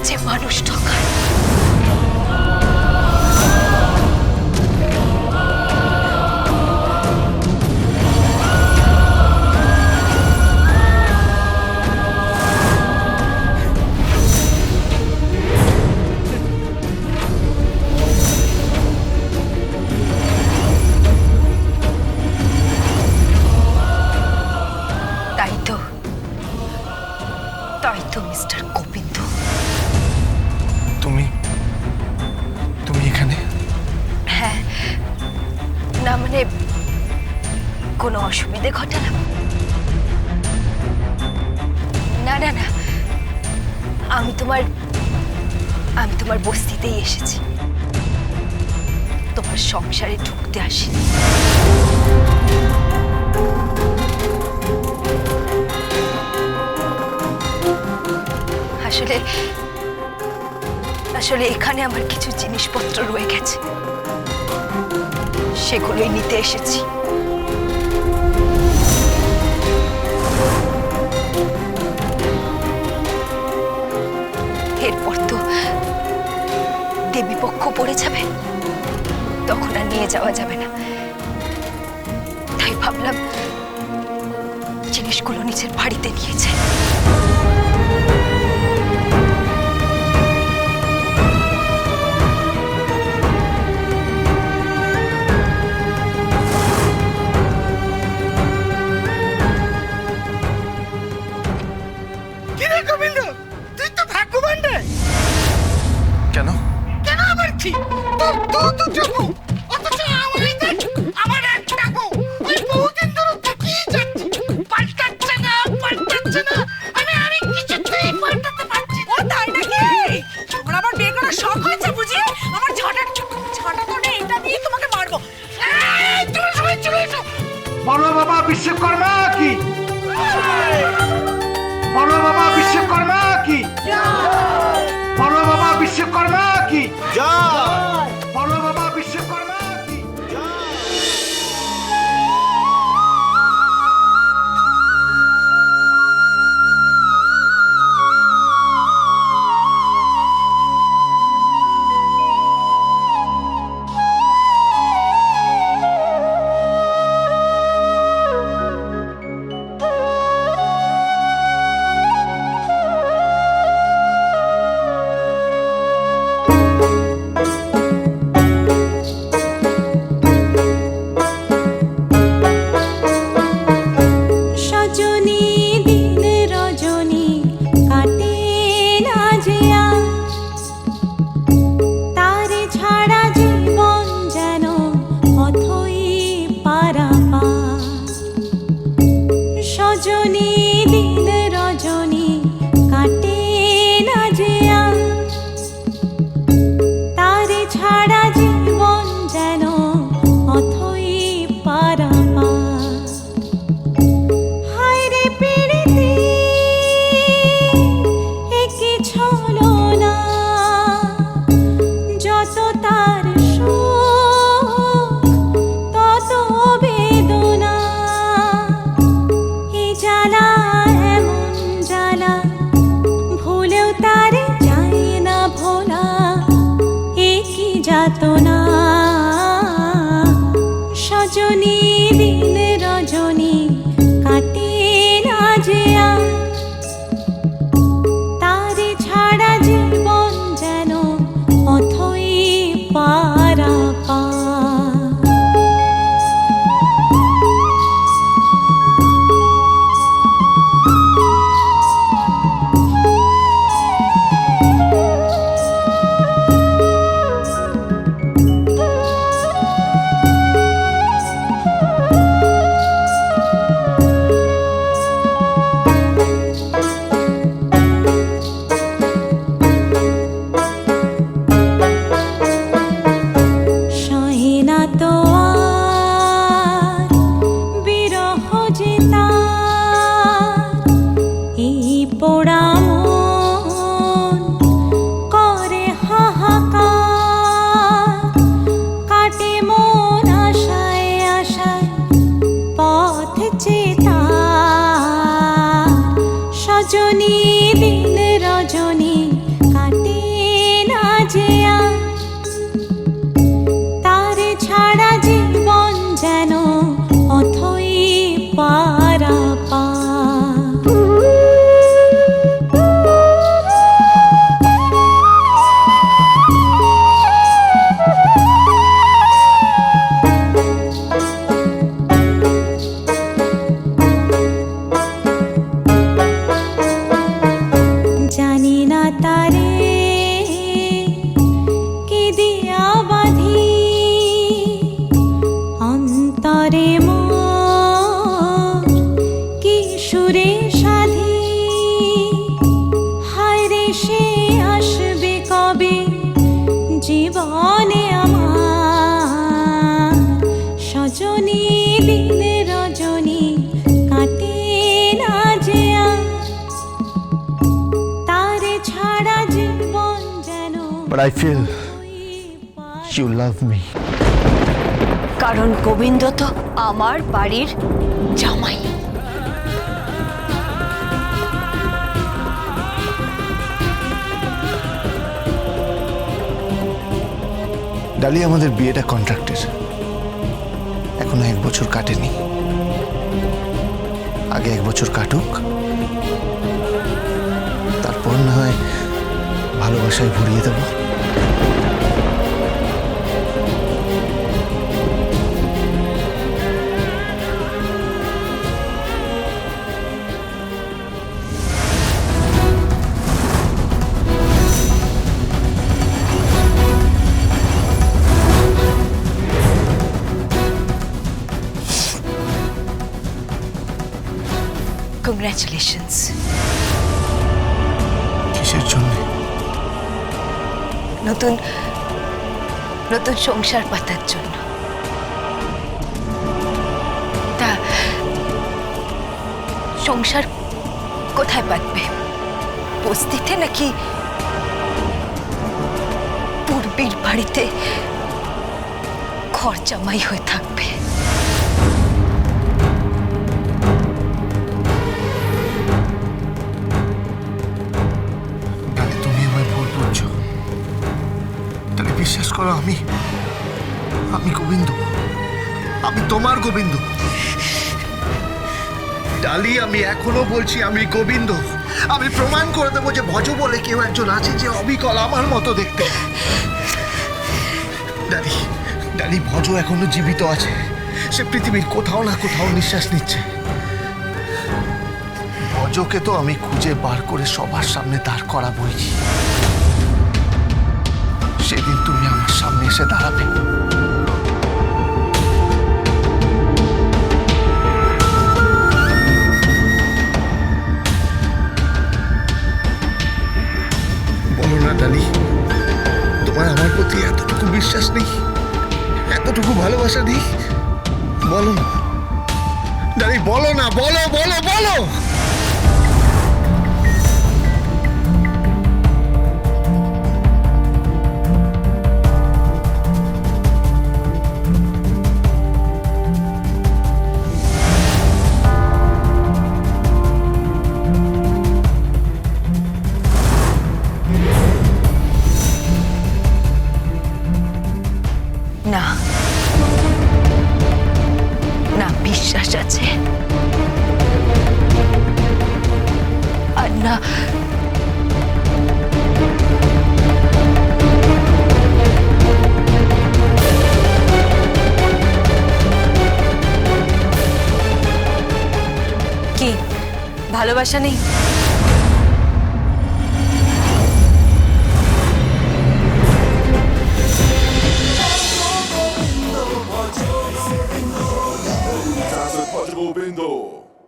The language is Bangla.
যে মানুষ ঠকায়। তাই তো মিস্টার গোবিন্দ, তুমি এখানে? হ্যাঁ, না মানে কোনো অসুবিধে ঘটালাম? না না না, আমি তোমার বস্তিতেই এসেছি, তোমার সংসারে ঢুকতে আসিনি। আসলে আসলে এখানে আমার কিছু জিনিসপত্র রয়ে গেছে, সেগুলোই নিতে এসেছি। এরপর তো দেবীপক্ষ পড়ে যাবে, তখন আর নিয়ে যাওয়া যাবে না। তাই ভাবলাম জিনিসগুলো নিজের বাড়িতে নিয়ে যাই। কেন? কেন আবার কি? তো যাবো, অথচ আমার একটা বউ ওই বহুদিন ধরে থেকেই যাচ্ছে, পাল্টাচ্ছে না। আমি কিছুতেই পাল্টাতে পারছি না। ও তাই নাকি? তোমার আবার বিয়ে করার শখ হয়েছে বুঝি? আমার ছাটা তো নেই, এটা দিয়ে তোমাকে মারবো। চলে এসো। বলো বাবা বিশ্বকর্মা কি? বলো বাবা বিশ্বকর্মা কি? বলো বাবা বিশ্বকর্মা কি? বলো বাবা বিশ্বকর্মা কি? সে আসবে কবে জীবনে আমার সজনী দিন রজনী কাটে না যে আর তারে ছাড়া জীবন যেন But I feel you love me. কারণ গোবিন্দ তো আমার বাড়ির জামাই। ডালি, আমাদের বিয়েটা কন্ট্রাক্টের, এখনো 1 বছর কাটেনি। আগে 1 বছর কাটুক, তারপর না হয় ভালোবাসায় ভরিয়ে দেবো। কংগ্রাচুলেশনস। কিসের জন্য? নতুন নতুন সংসার পাতার জন্য। তা সংসার কোথায় পাতবে? বস্তিতে নাকি পূর্বীর বাড়িতে ঘর জামাই হয়ে থাকবে? ডালি, তুমি আমায় ভুল বুঝছো। ডালি, বিশ্বাস করো, আমি গোবিন্দ, আমি তোমার গোবিন্দ। ডালি, আমি এখনো বলছি আমি গোবিন্দ। আমি প্রমাণ করে দেবো যে ভজ বলে কেউ একজন আছে যে অবিকল আমার মতো দেখতে। ডালি, ডালি, ভজ এখনো জীবিত আছে। সে পৃথিবীর কোথাও না কোথাও নিঃশ্বাস নিচ্ছে। ভজকে তো আমি খুঁজে বার করে সবার সামনে দাঁড় করাবই। সেদিন তুমি আমার সামনে এসে দাঁড়াবে। বলো না ডালি, তোমার আমার প্রতি এতটুকু বিশ্বাস নেই, এতটুকু ভালোবাসা নেই? বলো না ডালি, বলো না, বলো বলো বলো। না না, বিশ্বাস আছে, আর না কি ভালোবাসা নেই?